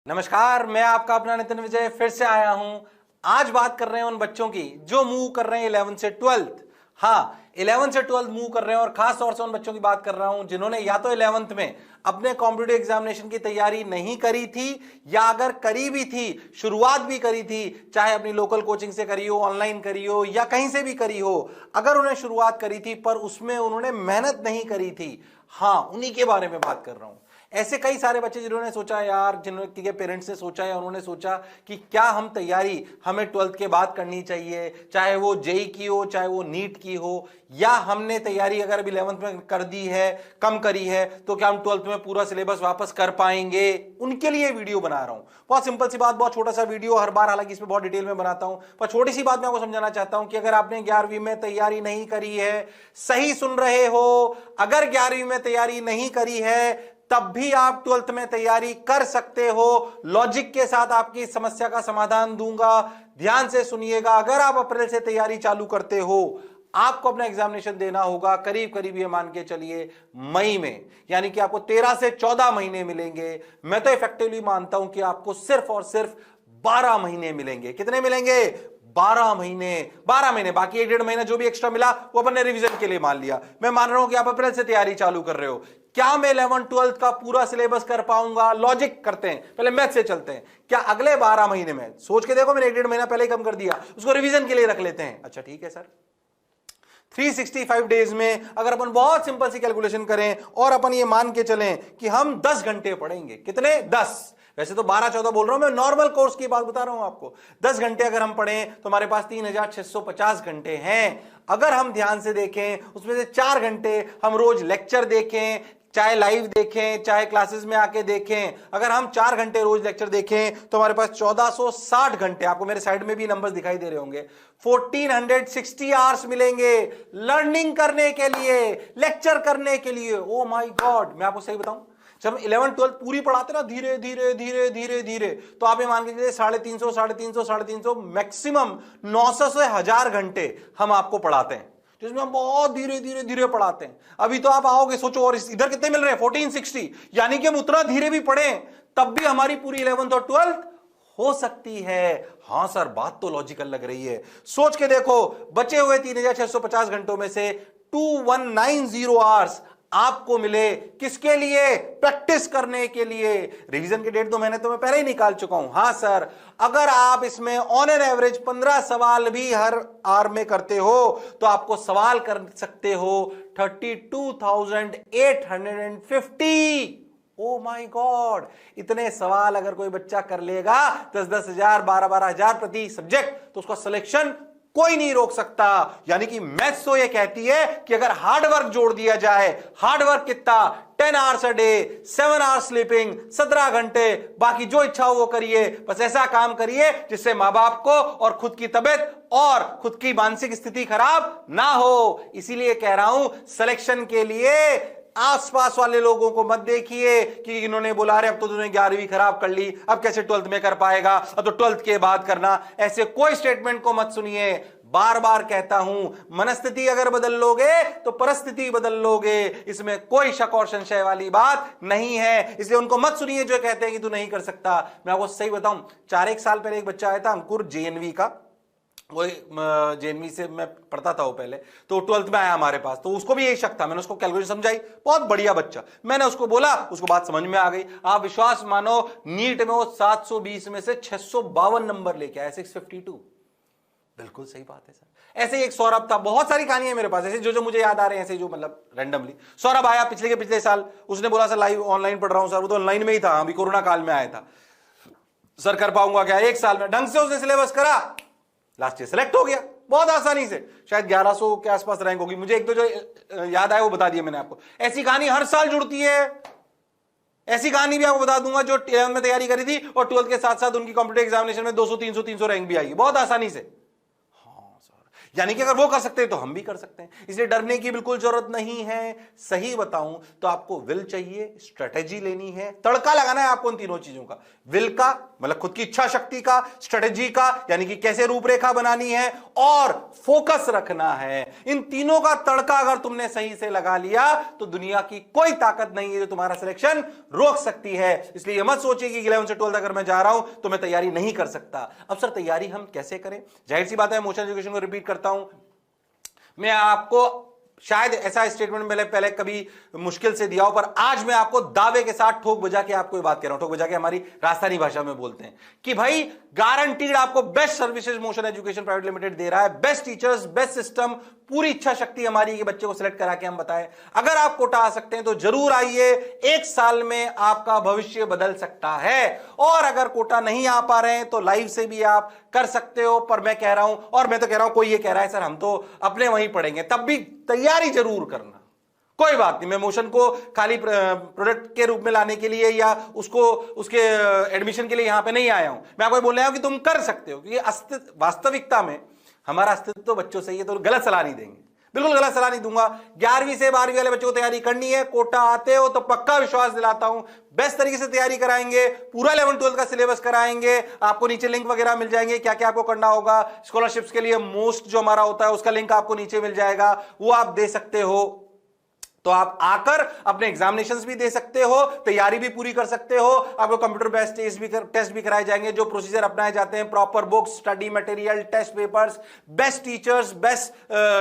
नमस्कार, मैं आपका अपना नितिन विजय फिर से आया हूं। आज बात कर रहे हैं उन बच्चों की जो मूव कर रहे हैं 11th से 12th। हाँ, 11th से 12th मूव कर रहे हैं और खास तौर से उन बच्चों की बात कर रहा हूं जिन्होंने या तो 11th में अपने कॉम्पिटिटिव एग्जामिनेशन की तैयारी नहीं करी थी, या अगर करी भी थी, शुरुआत भी करी थी, चाहे अपनी लोकल कोचिंग से करी हो, ऑनलाइन करी हो या कहीं से भी करी हो, अगर उन्हें शुरुआत करी थी पर उसमें उन्होंने मेहनत नहीं करी थी। हाँ, उन्हीं के बारे में बात कर रहा हूं। ऐसे कई सारे बच्चे जिन्होंने सोचा यार, जिनके पेरेंट्स ने सोचा या उन्होंने सोचा कि क्या हम तैयारी हमें 12th के बाद करनी चाहिए, चाहे वो जेई की हो, चाहे वो नीट की हो, या हमने तैयारी अगर अभी 11th में कर दी है, कम करी है, तो क्या हम 12th में पूरा सिलेबस वापस कर पाएंगे। उनके लिए वीडियो बना रहा हूं। बहुत सिंपल सी बात, बहुत छोटा सा वीडियो हर बार, हालांकि इसमें बहुत डिटेल में बनाता हूं, पर छोटी सी बात मैं आपको समझाना चाहता हूं कि अगर आपने 11वीं में तैयारी नहीं करी है, सही सुन रहे हो, अगर 11वीं में तैयारी नहीं करी है तब भी आप 12th में तैयारी कर सकते हो। लॉजिक के साथ आपकी समस्या का समाधान दूंगा, ध्यान से सुनिएगा। अगर आप अप्रैल से तैयारी चालू करते हो, आपको अपना एग्जामिनेशन देना होगा करीब करीब ये मान के चलिए मई में, यानी कि आपको 13 से 14 महीने मिलेंगे। मैं तो इफेक्टिवली मानता हूं कि आपको सिर्फ और सिर्फ 12 महीने मिलेंगे। कितने मिलेंगे? 12 महीने। 12 महीने, बाकी 1.5 महीना जो भी एक्स्ट्रा मिला वो अपन ने रिवीजन के लिए मान लिया। मैं मान रहा हूं कि आप अप्रैल से तैयारी चालू कर रहे हो। क्या मैं 11 12 का पूरा सिलेबस कर पाऊंगा? लॉजिक करते हैं, पहले मैथ से चलते हैं। क्या अगले 12 महीने में, सोच के देखो, मैंने 1.5 महीना पहले ही कम कर दिया, उसको रिवीजन के लिए रख लेते हैं। अच्छा ठीक है सर, 365 डेज में अगर अपन बहुत सिंपल सी कैलकुलेशन करें और अपन ये मान के चलें कि हम 10 घंटे पढ़ेंगे। कितने? 10। वैसे तो 12-14 बोल रहा हूं, मैं नॉर्मल कोर्स की बात बता रहा हूं आपको। 10 घंटे अगर हम पढ़ें तो हमारे पास 3650 घंटे हैं। अगर हम ध्यान से देखें, उसमें से 4 घंटे हम रोज लेक्चर देखें, चाहे लाइव देखें चाहे क्लासेस में आके देखें, अगर हम 4 घंटे रोज लेक्चर देखें तो हमारे पास 1460 घंटे, आपको मेरे साइड में भी नंबर्स दिखाई दे रहे होंगे, 1460 आवर्स मिलेंगे लर्निंग करने के लिए, लेक्चर करने के लिए। ओ माय गॉड, मैं आपको सही बताऊं, जब 11 12 पूरी पढ़ाते ना धीरे धीरे धीरे धीरे धीरे, तो आप ये मान के चलिए 350 मैक्सिमम 900 से 1000 घंटे हम आपको पढ़ाते हैं, जिसमें हम बहुत धीरे धीरे धीरे पढ़ाते हैं। अभी तो आप आओगे, सोचो, और इधर कितने मिल रहे हैं? 1460, यानी कि हम उतना धीरे भी पढ़ें तब भी हमारी पूरी 11th और 12th हो सकती है। हां सर, बात तो लॉजिकल लग रही है। सोच के देखो, बचे हुए 3650 घंटों में से 2190 आवर्स आपको मिले किसके लिए? प्रैक्टिस करने के लिए। रिवीजन के 1.5-2 महीने तो मैं पहले ही निकाल चुका हूं। हां सर, अगर आप इसमें ऑन एन एवरेज 15 सवाल भी हर आवर में करते हो तो आपको सवाल कर सकते हो 32,850। ओ माय गॉड, इतने सवाल अगर कोई बच्चा कर लेगा, 10-10 हजार, 12-12 हजार प्रति सब्जेक्ट, तो उसका सिलेक्शन कोई नहीं रोक सकता। यानी कि मैथ्स तो ये कहती है कि अगर हार्डवर्क जोड़ दिया जाए, हार्डवर्क कितना? 10 hours a day, 7 hours sleeping, 17 घंटे, बाकी जो इच्छा हो वो करिए, बस ऐसा काम करिए जिससे मां बाप को और खुद की तबीयत और खुद की मानसिक स्थिति खराब ना हो। इसीलिए कह रहा हूं, सिलेक्शन के लिए आसपास वाले लोगों को मत देखिए कि इन्होंने बोला रहे अब तो तूने 11वीं खराब कर ली, अब कैसे 12th में कर पाएगा, अब तो 12th के बाद करना। ऐसे कोई स्टेटमेंट को मत सुनिए। बार बार कहता हूं, मनस्थिति अगर बदल लोगे तो परिस्थिति बदल लोगे, इसमें कोई शक और संशय वाली बात नहीं है। इसलिए उनको मत सुनिए जो कहते हैं कि तू नहीं कर सकता। मैं आपको सही बताऊं, 4-1 साल पहले एक बच्चा आया था, अंकुर, जेएनवी का, वो जेएनवी से मैं पढ़ता था वो पहले, तो 12th में आया हमारे पास, तो उसको भी यही शक था। मैंने उसको कैलकुलेशन समझाई, बहुत बढ़िया बच्चा, मैंने उसको बोला, उसको बात समझ में आ गई। आप विश्वास मानो, नीट में वो 720 में से 652 नंबर लेके आया, 652। बिल्कुल सही बात है सर। ऐसे ही एक सौरभ था, बहुत सारी कहानियां मेरे पास ऐसे जो मुझे याद आ रहे हैं, ऐसे जो मतलब रैंडमली। सौरभ आया पिछले साल, उसने बोला सर लाइव ऑनलाइन पढ़ रहा हूं सर। वो तो ऑनलाइन में ही था, अभी कोरोना काल में आया था। सर कर पाऊंगा क्या? 1 साल में ढंग से उसने सिलेबस करा, लास्ट ईयर सेलेक्ट हो गया बहुत आसानी से। शायद 1100 के आसपास रैंक होगी, मुझे एक दो जो याद आया वो बता दिया मैंने आपको। ऐसी कहानी हर साल जुड़ती है। ऐसी कहानी भी आपको बता दूंगा जो 11th में तैयारी करी थी और 12th के साथ साथ उनकी कॉम्पिटिटिव एग्जामिनेशन में 200 300 रैंक भी आई बहुत आसानी से। हाँ सर, यानी कि अगर वो कर सकते हैं तो हम भी कर सकते हैं, इसलिए डरने की बिल्कुल जरूरत नहीं है। सही बताऊं तो आपको विल चाहिए, स्ट्रेटेजी लेनी है, तड़का लगाना है आपको उन तीनों चीजों का, विल का मतलब खुद की इच्छा शक्ति का, स्ट्रेटेजी का यानी कि कैसे रूपरेखा बनानी है, और फोकस रखना है। इन तीनों का तड़का अगर तुमने सही से लगा लिया तो दुनिया की कोई ताकत नहीं है जो तुम्हारा सिलेक्शन रोक सकती है। इसलिए मत सोचिए कि 11 से 12 अगर मैं जा रहा हूं तो मैं तैयारी नहीं कर सकता। अब सर तैयारी हम कैसे करें? जाहिर सी बात है, मोशन एजुकेशन को रिपीट करता हूं, मैं आपको शायद ऐसा स्टेटमेंट पहले कभी मुश्किल से दिया हो, पर आज मैं आपको दावे के साथ ठोक बजा के आपको ये बात कह रहा हूं, ठोक बजा के हमारी राजस्थानी भाषा में बोलते हैं कि भाई गारंटीड आपको best services motion education private limited दे रहा है, बेस्ट टीचर्स, बेस्ट सिस्टम, पूरी इच्छा शक्ति हमारी कि बच्चे को सिलेक्ट करा के हम बताएं। अगर आप कोटा आ सकते हैं तो जरूर आइए, 1 साल में आपका भविष्य बदल सकता है। और अगर कोटा नहीं आ पा रहे हैं तो लाइव से भी आप कर सकते हो, पर मैं कह रहा हूं, और मैं तो कह रहा हूं, कोई ये कह रहा है सर हम तो अपने वहीं पढ़ेंगे, तब भी तैयारी जरूर करना। कोई बात नहीं, मैं मोशन को खाली प्रोडक्ट के रूप में लाने के लिए या उसके एडमिशन के लिए यहां पे नहीं आया हूं। मैं आपको बोल रहा हूं कि तुम कर सकते हो, क्योंकि वास्तविकता में हमारा अस्तित्व तो बच्चों से ही है, तो गलत सलाह नहीं देंगे, बिल्कुल गलत सलाह नहीं दूंगा। 11वीं से 12वीं वाले बच्चों को तैयारी करनी है, कोटा आते हो तो पक्का विश्वास दिलाता हूं बेस्ट तरीके से तैयारी कराएंगे, पूरा 11-12 का सिलेबस कराएंगे, आपको नीचे लिंक वगैरह मिल जाएंगे, क्या क्या आपको करना होगा। स्कॉलरशिप्स के लिए मोस्ट जो हमारा होता है उसका लिंक आपको नीचे मिल जाएगा, वो आप दे सकते हो। तो आप आकर अपने एग्जामिनेशंस भी दे सकते हो, तैयारी भी पूरी कर सकते हो, आपको कंप्यूटर बेस्ड टेस्ट भी कराए जाएंगे, जो प्रोसीजर अपनाए जाते हैं, proper books, study material, test papers, best teachers, best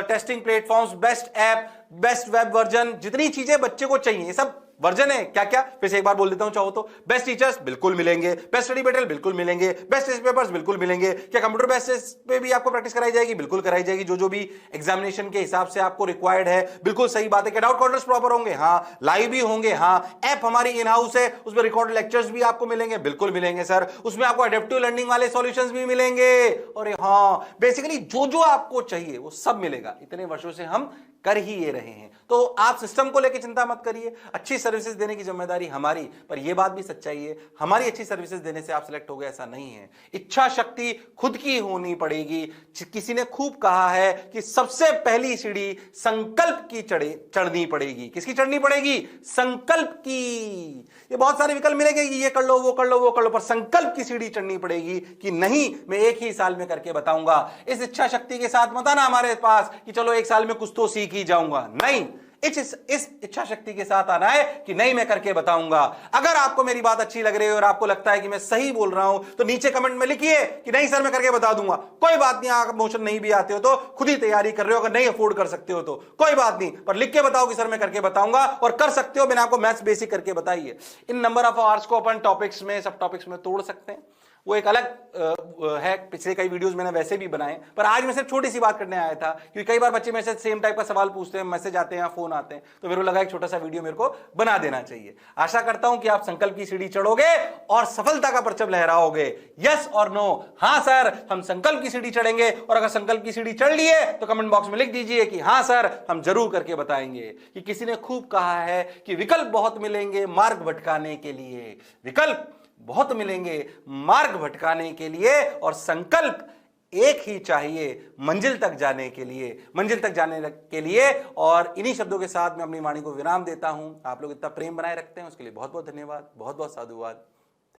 testing platforms, best app, best web version, जितनी चीजें बच्चे को चाहिए ये सब वर्जन है। क्या क्या फिर से एक बार बोल देता हूं चाहो तो, बेस्ट टीचर्स बिल्कुल मिलेंगे, बेस्ट स्टडी मटेरियल बिल्कुल मिलेंगे, बेस्ट टेस्ट पेपर्स बिल्कुल मिलेंगे। क्या कंप्यूटर बेस्ड टेस्ट पे भी आपको प्रैक्टिस कराई जाएगी? बिल्कुल कराई जाएगी, जो भी एग्जामिनेशन के हिसाब से आपको रिक्वायर्ड है। बिल्कुल सही बात है। क्या डाउट कॉर्नर्स प्रॉपर होंगे? हाँ। लाइव भी होंगे? हाँ। ऐप हमारी इन हाउस है, उसमें रिकॉर्ड लेक्चर्स भी आपको मिलेंगे? बिल्कुल मिलेंगे सर। उसमें आपको एडेप्टिव लर्निंग वाले सॉल्यूशंस भी मिलेंगे, और हाँ बेसिकली जो आपको चाहिए वो सब मिलेगा। इतने वर्षों से हम कर ही ये रहे हैं, तो आप सिस्टम को लेकर चिंता मत करिए, अच्छी सर्विसेज देने की जिम्मेदारी हमारी। पर यह बात भी सच्चाई है, हमारी अच्छी सर्विसेज देने से आप सिलेक्ट हो गए ऐसा नहीं है, इच्छा शक्ति खुद की होनी पड़ेगी। किसी ने खूब कहा है कि सबसे पहली सीढ़ी संकल्प की चढ़नी पड़ेगी। किसकी चढ़नी पड़ेगी? संकल्प की। ये बहुत सारे विकल्प मिलेंगे कि ये कर लो, वो कर लो, वो कर लो, पर संकल्प की सीढ़ी चढ़नी पड़ेगी कि नहीं मैं 1 ही साल में करके बताऊंगा। इस इच्छा शक्ति के साथ मत आना हमारे पास कि चलो 1 साल में कुछ तो सीख ही जाऊंगा, नहीं। इस इच्छा शक्ति के साथ आना है कि नहीं मैं करके बताऊंगा। अगर आपको मेरी बात अच्छी लग रही है और आपको लगता है कि मैं सही बोल रहा हूं तो नीचे कमेंट में लिखिए कि नहीं सर मैं करके बता दूंगा। कोई बात नहीं, आप मोशन नहीं भी आते हो तो खुद ही तैयारी कर रहे हो, अगर नहीं अफोर्ड कर सकते हो तो कोई बात नहीं, पर लिख के बताओ कि सर मैं करके बताऊंगा, और कर सकते हो। मैंने आपको मैथ्स बेसिक करके बताई है। इन नंबर ऑफ आवर्स को अपन टॉपिक्स में, सब टॉपिक्स में तोड़ सकते हैं, वो एक अलग है। पिछले कई वीडियोस मैंने वैसे भी बनाए, पर आज मैं सिर्फ छोटी सी बात करने आया था, क्योंकि कई बार बच्चे मेरे से सेम टाइप का सवाल पूछते हैं, मैसेज आते हैं, फोन आते हैं, तो मेरे को लगा एक छोटा सा वीडियो मेरे को बना देना चाहिए। आशा करता हूं कि आप संकल्प की सीढ़ी चढ़ोगे और सफलता का परचम लहराओगे। यस और नो? हाँ सर हम संकल्प की सीढ़ी चढ़ेंगे, और अगर संकल्प की सीढ़ी चढ़ लिए तो कमेंट बॉक्स में लिख दीजिए कि हाँ सर हम जरूर करके बताएंगे। कि किसी ने खूब कहा है कि विकल्प बहुत मिलेंगे मार्ग भटकाने के लिए, विकल्प बहुत मिलेंगे मार्ग भटकाने के लिए, और संकल्प एक ही चाहिए मंजिल तक जाने के लिए, मंजिल तक जाने के लिए। और इन्हीं शब्दों के साथ मैं अपनी वाणी को विराम देता हूं। आप लोग इतना प्रेम बनाए रखते हैं उसके लिए बहुत बहुत धन्यवाद, बहुत बहुत साधुवाद।